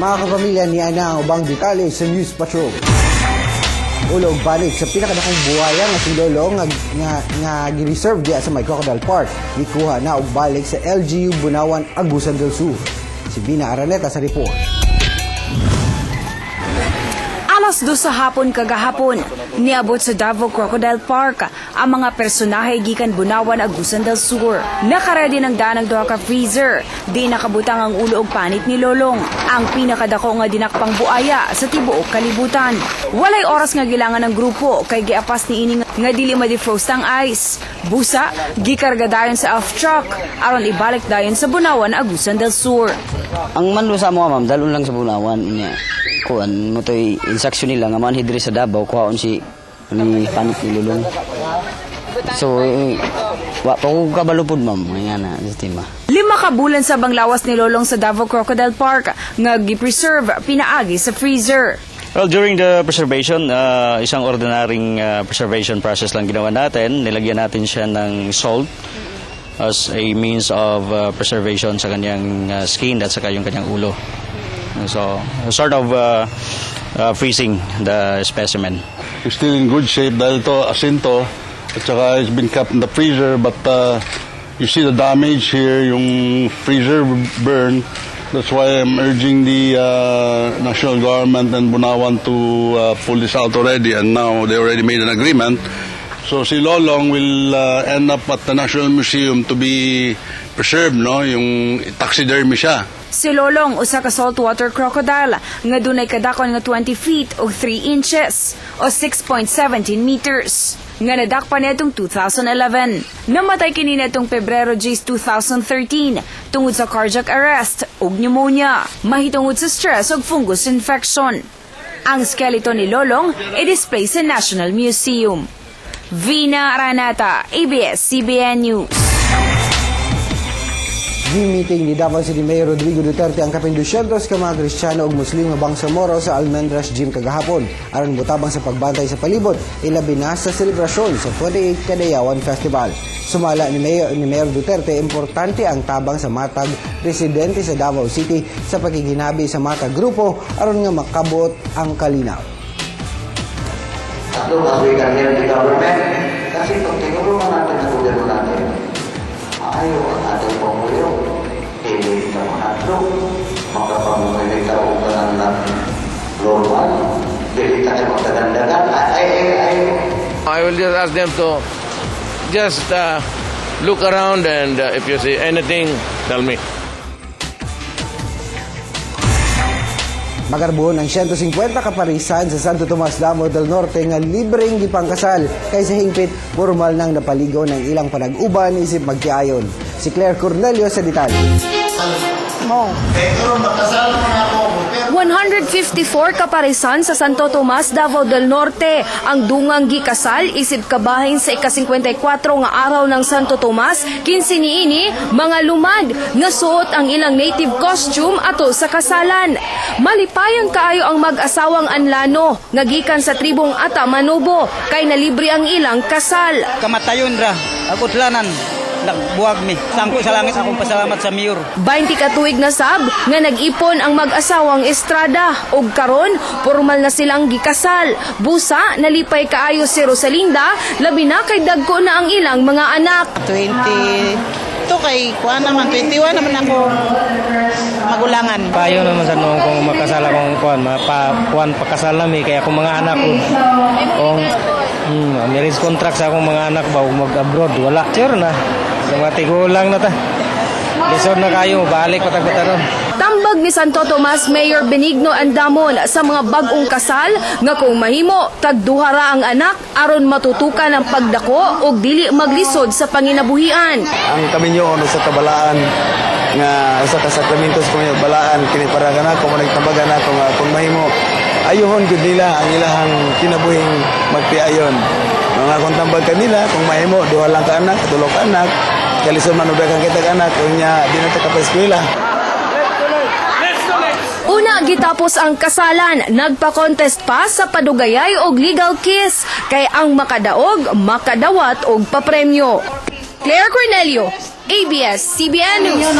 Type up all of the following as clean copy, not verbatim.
Mga kapamilya ni Ana ang ubang detalye sa News Patrol. Ulog balik sa pinakadakong buhaya nga si Lolo nga gi-reserve diya sa May Crocodile Park. Gikuha na og balik sa LGU Bunawan, Agusan del Sur. Si Bina Araneta sa report. Alas 2 sa hapon kagahapon, niabot sa Davao Crocodile Park ang mga personahe gikan Bunawan, Agusan del Sur. Nakaredy ng danang duha ka freezer. Di nakabutang ang ulo og panit ni Lolong, ang pinakadako nga dinakpang buaya sa tibuok kalibutan. Walay oras nga gilangan ng grupo kay giapas ni ini nga dili ma-defrost ang ice. Busa, gikarga dayon sa off-truck aron ibalik dayon sa Bunawan, Agusan del Sur. Ang manlo sa mo, ma'am, dalon lang sa Bunawan niya. Kuan mo to'y instruction nila nga manhid diri sa Davao kuhaon si ni panit ni Lulong. So wa pa ko kabalupod, ma'am, nga na sistema. 5 ka bulan sa banglawas ni Lolong sa Davao Crocodile Park nga gi-preserve pinaagi sa freezer. Well, during the preservation, isang ordinaryong preservation process lang ginawa natin. Nilagyan natin siya ng salt as a means of preservation sa kanyang skin at saka yung kanyang ulo. So, sort of freezing the specimen. It's still in good shape dahil to asinto at saka it's been kept in the freezer, but you see the damage here, yung freezer burn. That's why I'm urging the national government and Bunawan to pull this out already, and now they already made an agreement. So si Lolong will end up at the National Museum to be preserved, no? Yung taxidermy siya. Si Lolong usa ka saltwater crocodile nga dunay kadakon nga 20 feet o 3 inches o 6.17 meters. Nga nadakpan nitong 2011. Namatay kini nitong Pebrero 2013 tungod sa cardiac arrest o pneumonia, mahitungod sa stress o fungus infection. Ang skeleton ni Lolong i-display sa National Museum. Vina Araneta, ABS-CBN News. Meeting ni Davao City Mayor Rodrigo Duterte ang kapin 200 ka mga Kristiyano ug Muslim nga Bangsamoro sa Almendras Gym kagahapon aron butabang sa pagbantay sa palibot ilabi na sa selebrasyon sa 28 Kadayawan Festival. Sumala ni Mayor Duterte, importante ang tabang sa matag residente sa Davao City sa pagkiginabi sa matag grupo aron nga makabot ang kalinaw. Tatlo kawigan niya ng government kasi kung tinulungan natin sa gobyerno natin, ayaw ang ating pamulyo. Hindi ka makatlo, makapamumili ka o ka ng normal, hindi ka sa magdagandagan. I will just ask them to just look around, and if you see anything, tell me. Magarbuhon ang 150 kaparisan sa Santo Tomas, Davao del Norte nga libreng gipangkasal kaysa hingpit formal nang napaligaw ng ilang panag-uban isip magtiayon. Si Claire Cornelio sa detalye. 154 kaparisan sa Santo Tomas, Davao del Norte ang dungang gikasal isip kabahin sa ika-54 nga araw ng Santo Tomas. 15 niini mga lumad nga suot ang ilang native costume ato sa kasalan. Malipayon kaayo ang mag-asawang Anlano nga gikan sa tribong Atamanubo kay nalibre ang ilang kasal. Kamatayon ra, agutlanan. Nagbuwag mi. Sangko sa langit akong pasalamat sa Mayor. 20 katuig na sab nga nag-ipon ang mag-asawang Estrada ug karon formal na silang gikasal. Busa nalipay kaayo si Rosalinda labi na kay dagko na ang ilang mga anak. 20 to kay kuan naman 21 naman ako magulangan. Payo naman sa noong kung makasal akong kuan pakasal nami kaya akong mga anak ko. Marriage contract sa akong mga anak ba mag-abroad wala. Sure na. Yung matigulang na ta. Lisod na kayo, balik patag-pataron. Tambag ni Santo Tomas Mayor Benigno Andamon sa mga bagong kasal nga kung mahimo tagduhara ang anak aron matutukan ang pagdako og dili maglisod sa panginabuhian. Ang kami nyo sa kabalaan nga usa ka sakramentos kung balaan kini para kana kung nagtambagan ako nga kung mahimo ayuhon gud nila ang ilahang kinabuhing magpiayon. Mga kung tambag kanila kung mahimo duha lang ka anak, tulo ka anak, kalisod man ubay kang kitag anak unya di na ta ka eskwela. Una gitapos ang kasalan, nagpa-contest pa sa padugayay og legal kiss kay ang makadaog, makadawat og papremyo. Claire Cornelio, ABS-CBN News.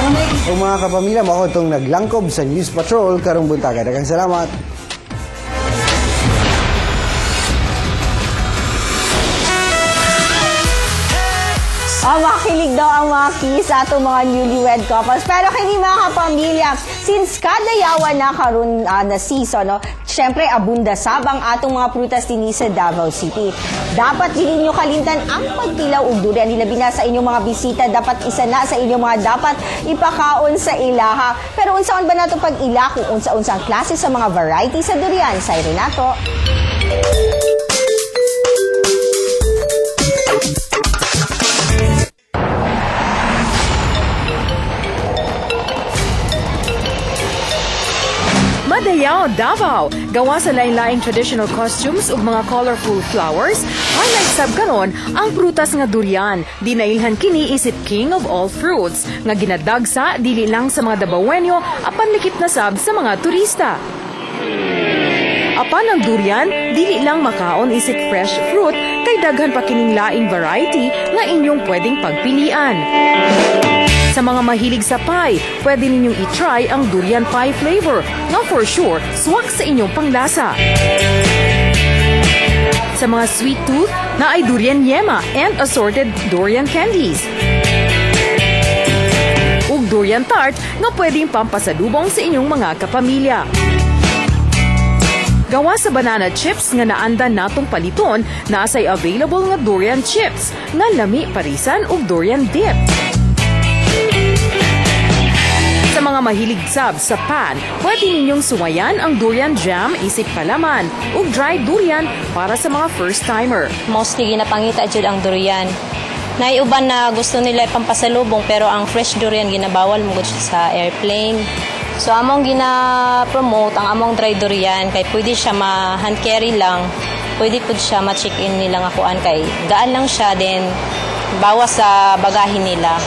O mga kapamilya, mako itong naglangkob sa News Patrol karong buntaga. Daghang salamat. Makilig daw ang mga kiss sa atong mga newlywed couples. Pero kini mga kapamilya, since kada yawa na karon na season, no, syempre abunda sab ang atong mga prutas dinhi sa Davao City. Dapat dili nyo kalimtan ang pagtilaw og durian. Labi na sa inyong mga bisita, dapat isa na sa inyong mga dapat ipakaon sa ilaha. Pero unsaon ba nato pag-ila kung unsa-unsang klase sa mga variety sa durian? Sa Renato. Madayaw, Davao. Gawa sa lain-laing traditional costumes ug mga colorful flowers, highlight sab karon ang prutas nga durian. Dinailhan kini isip king of all fruits nga ginadagsa dili lang sa mga Davaoenyo apan likip na sab sa mga turista. Apan ang durian, dili lang makaon isip fresh fruit kay daghan pa kining laing variety nga inyong pwedeng pagpilian. Sa mga mahilig sa pie, pwede ninyong i-try ang durian pie flavor na for sure swak sa inyong panglasa. Sa mga sweet tooth, na ay durian yema and assorted durian candies. Ug durian tart na pwedeng pampasalubong sa inyong mga kapamilya. Gawa sa banana chips nga naandan natong paliton, naasay available nga durian chips nga lami parisan ug durian dip. Sa mga mahilig sab sa pan, pwede ninyong suwayan ang durian jam isip palaman ug dried durian para sa mga first-timer. Mostly ginapangita jud ang durian. Naiuban na gusto nila pampasalubong pero ang fresh durian ginabawal mo gud sa airplane. So among gina-promote ang among dry durian kay pwede siya ma-hand carry lang. Pwede pud siya ma-check in nila nga kuan kay gaan lang siya then bawas sa bagahe nila.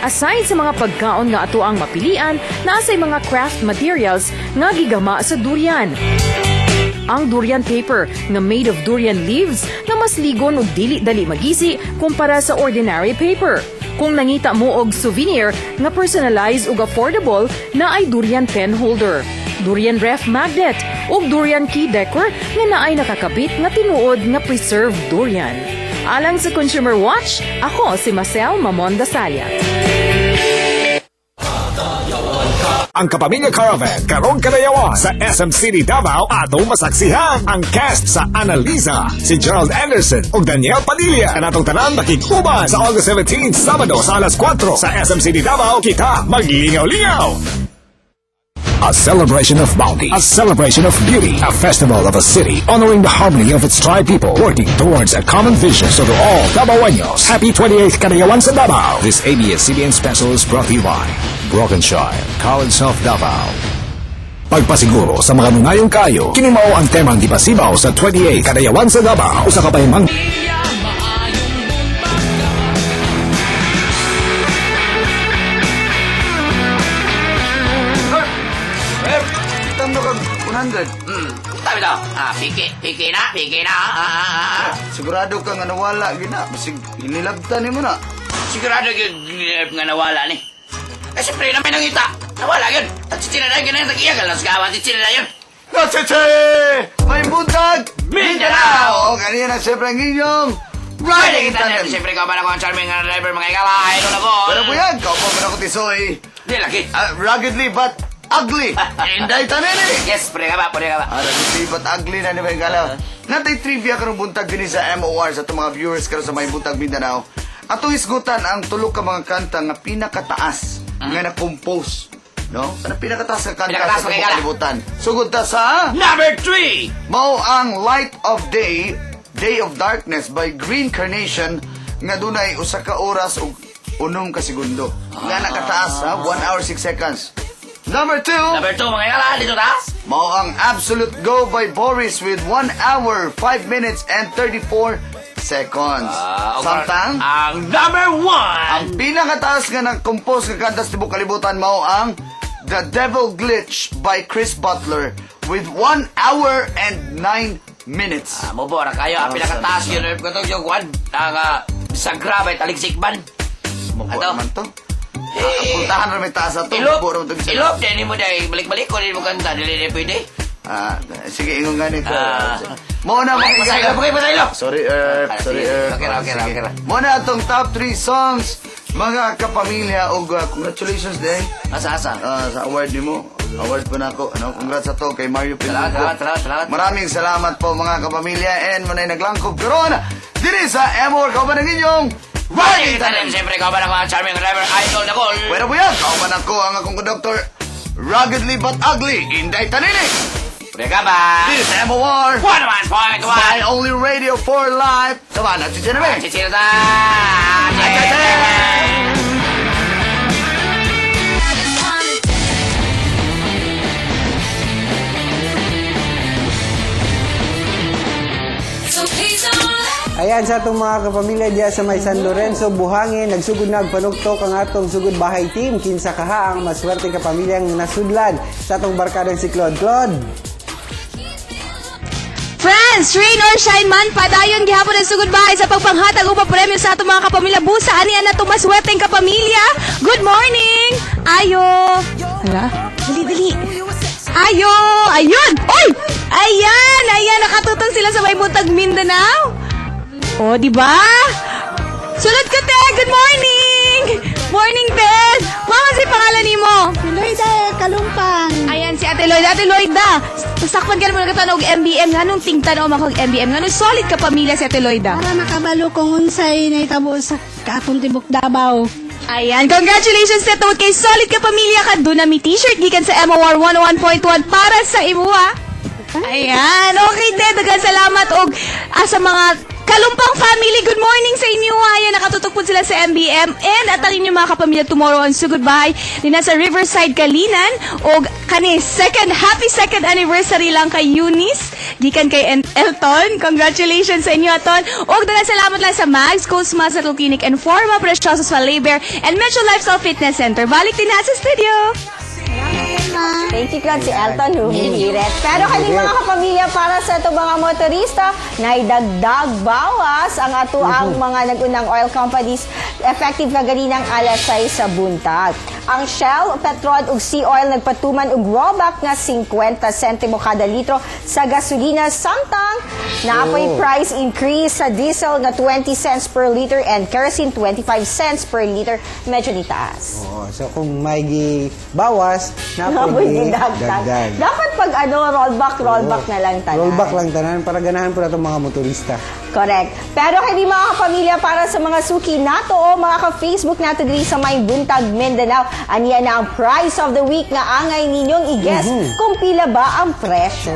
Aside sa mga pagkaon nga ato ang mapilian, naasay mga craft materials nga gigama sa durian. Ang durian paper nga made of durian leaves nga mas ligon ug dili dali magisi kumpara sa ordinary paper. Kung nangita mo og souvenir nga personalized ug affordable, na ay durian pen holder, durian ref magnet ug durian key decor nga naay nakakabit nga tinuod nga preserved durian. Alang sa Consumer Watch, ako si Marcel Mamon Dasalia. Ang Kapamilya Caravan karong kadayawan sa SM City Davao atong masaksihan ang cast sa Annalisa, si Gerald Anderson ug Daniel Padilla. Kanatong tanan makiguban sa August 17, Sabado sa alas 4 sa SM City Davao. Kita maglingaw-lingaw! A celebration of bounty, a celebration of beauty, a festival of a city honoring the harmony of its tri-people, working towards a common vision. So to all Davaoenos, happy 28th Kadayawan sa Davao. This ABS-CBN special is brought to you by Brokenshire, College of Davao. Pagpasiguro sa mga nunayong kayo, kinimao ang temang di pasibaw sa 28th Kadayawan sa Davao. Usa ka pa himang Tabi daw. Piki na. Sigurado ka nga nawala, gina. Basig, inilabtan mo na. Sigurado nga nawala ni. Kasi pre na may nangita. Nawala yun. At chichina na yun, ganyan nag-iyagal na sagawa. Chichina na yun. Chiche! May buntag! Mindanao! O, ganyan na siyempre ang inyong Riding Tandem. Siyempre ka ba na ko ang charming nga driver mga ikaway. Ito na po. Pero po yan, kaupo mo na ko tisoy. Di laki. Ruggedly but ugly. Inday tanin eh. Yes, pre ka ba. Ruggedly but ugly na ni Bengala. Natay trivia karong buntag din sa MOR sa itong mga viewers karon sa may buntag Mindanao. Atong isgutan ang tulo ka mga kanta nga pinakataas nga na-compose. No? Ano pinakataas nga kanta sa itong kalibutan? Sugod ta sa Number 3! mao ang Light of Day, Day of Darkness by Green Carnation nga dunay usa ka oras ug 6 ka segundo. Nga nakataas ha, 1 hour 6 seconds. Number 2, mga ikala, dito ta? mao ang Absolute Go by Boris with 1 hour 5 minutes and 34 seconds. Samtang ang number 1! ang pinakataas nga nag-compose nga kanta sa tibuok kalibutan mao ang The Devil Glitch by Chris Butler with 1 hour and 9 minutes. Mubora kayo, ang pinakataas yun. Katong yung kwan, ang sa grabay, taligsikban. Mabot naman to. Puntahan na may taas na to. Ilop, dahil mo dahil balik-balik ko, dahil mo kanta, dahil pwede. Sige, ingon nga nito. Muna, pasaylo. Sorry, Earth. Okay ra. Muna itong top 3 songs, mga kapamilya, o congratulations din. Asa. Sa award ni mo. Award po na ako. Congrats sa to kay Mario Pinto. Salamat. Maraming salamat po mga kapamilya and manay naglangkob karon. Diri sa Emor, kauban ng inyong Ronnie Tanim, siyempre ka ba na mga charming driver, idol na call. Pwede po yan. Kauban ako ang akong conductor, ruggedly but ugly, Inday Tanini. Pwede ka ba? This is Emor. 101.1. My only radio for life. Come on, Chichinabe. Chichirta. Ayan sa atong mga kapamilya diya sa may San Lorenzo, Buhangin, nagsugod na panuktok ang atong sugod bahay team. Kinsa kaha ang maswerte kapamilyang nasudlan sa atong barkadang si Claude. Friends, rain or shine man, padayon gihapon ang sugod bahay sa pagpanghatag og premyo sa atong mga kapamilya. Busa ani ana to maswerteng kapamilya. Good morning. Ayo. Hala, dali. Ayo, ayun. Oy! Ayan, nakatutong sila sa may Buntag, Mindanao. Oh, di ba? Sunod ka, te. Good morning. Morning, Ted. Mama, si pangalan ni mo? Loida Kalumpang. Ayan, si Ate Loida. Ate Loida, sakpan ka naman nagkatanog MBM. Nganong tingtan o makag MBM? Nganong solid ka pamilya si Ate Loida? Para makabalo kung unsay na itabo sa Kaapong Tibok Davao. Ayan, congratulations na tawad kay solid ka pamilya ka. Doon na may t-shirt gikan sa MOR 101.1 para sa imo, ha? Ayan, okay, Ted. Daghang salamat og sa mga Kalumpang family, good morning sa inyo. Ayan, nakatutok po sila sa MBM. And atalin nyo mga kapamilya tomorrow on Sugod Bahay. Din sa Riverside, Kalinan. O kani, happy second anniversary lang kay Eunice. Gikan kay Elton. Congratulations sa inyo, Aton. O daghang salamat lang sa Mags, Coast Muscle Clinic and Forma, Preciosos Labor, and Metro Lifestyle Fitness Center. Balik din na sa studio. Thank you, Claude. Si Elton Rumiret. Pero kani mga kapamilya, para sa ito mga motorista, naidagdag bawas ang ato ang mga nagunang oil companies effective na ganinang alas 6 sa buntag. Ang Shell, Petron ug Sea Oil nagpatuman og rollback nga 50 sentimo kada litro sa gasolina, samtang naapoy price increase sa diesel nga 20 cents per liter and kerosene 25 cents per liter. Medyo nitaas. So kung may bawas, napoy dagdag. Dapat pag rollback na lang tanan. Rollback lang tanan para ganahan po natong mga motorista. Correct. Pero hindi mga kapamilya, para sa mga suki nato o mga ka-Facebook nato diri sa may Buntag, Mindanao, aniya na ang price of the week nga angay ninyong i-guess kung pila ba ang presyo.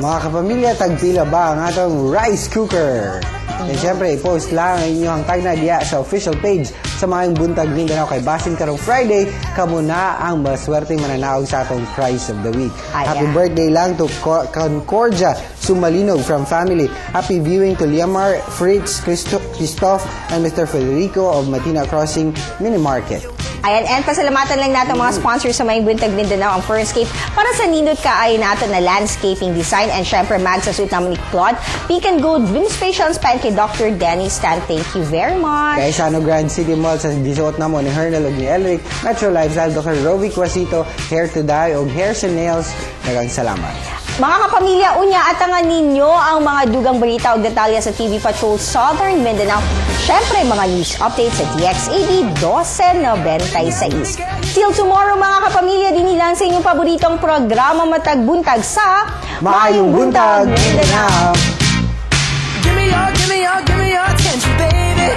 Mga kapamilya, tagpila ba ang atong rice cooker? And syempre, i-post lang ang inyong tag na diya sa official page sa mga Buntag, Mindanao. Kay basin karong Friday, kamo na ang maswerteng mananaog sa atong price of the week. Happy birthday lang to Concordia Sumalinog from family. Happy viewing to Liamar, Fritz, Christoph, and Mr. Federico of Matina Crossing Mini Market. Ayan, and pasalamatan lang natin mga sponsors sa may Buntag, Mindanao, ang Firstcape para sa nindot kaay natin na landscaping design, and syempre mag sa suit naman ni Claude. Peak and Gold Dreams Facial Span kay Dr. Danny Stan. Thank you very much. Kay Sano Grand City Mall sa disuot na mo ni Hernel ug ni Elric. Metro Lifestyle, Dr. Rovi Quasito, Hair to Dye ug Hairs and Nails. Daghang salamat. Mga kapamilya, unya, atangan ninyo ang mga dugang balita o detalya sa TV Patrol Southern Mindanao. Syempre, mga news updates sa DXAD 1296. Till tomorrow, mga kapamilya, din lang sa inyong paboritong programa Matagbuntag sa Maayong Buntag, Mindanao. Give me your attention, baby.